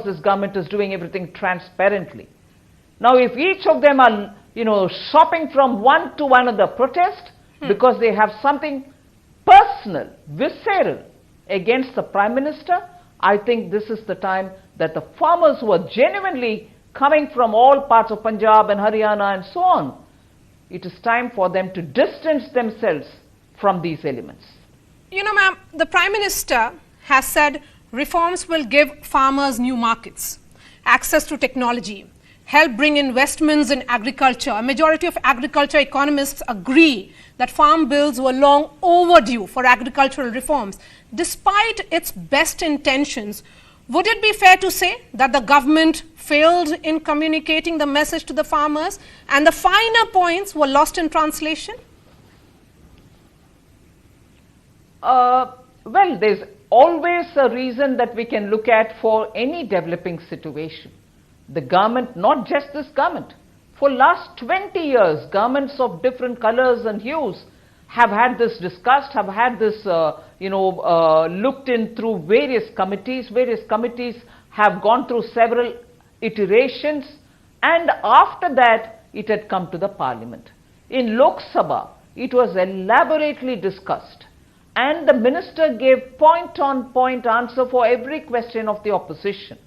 this government is doing everything transparently. Now, if each of them are, shopping from one to another protest because they have something personal, visceral against the Prime Minister, I think this is the time that the farmers who are genuinely coming from all parts of Punjab and Haryana and so on, it is time for them to distance themselves from these elements. Ma'am, the Prime Minister has said reforms will give farmers new markets, access to technology, help bring investments in agriculture. A majority of agriculture economists agree that farm bills were long overdue for agricultural reforms. Despite its best intentions, would it be fair to say that the government failed in communicating the message to the farmers and the finer points were lost in translation? Well, there's always a reason that we can look at for any developing situation. The government, not just this government, for last 20 years, governments of different colors and hues have had this discussed, have had this, looked in through various committees. Various committees have gone through several iterations, and after that, it had come to the Parliament. In Lok Sabha, it was elaborately discussed, and the minister gave point-on-point answer for every question of the opposition.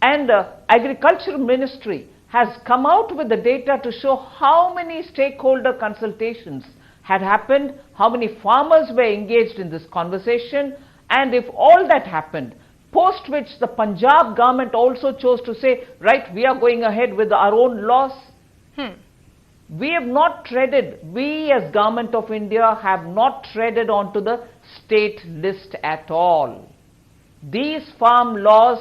And the Agriculture Ministry has come out with the data to show how many stakeholder consultations had happened, how many farmers were engaged in this conversation, and if all that happened, post which the Punjab government also chose to say, right, we are going ahead with our own laws. We have not treaded, we as Government of India have not treaded onto the state list at all. These farm laws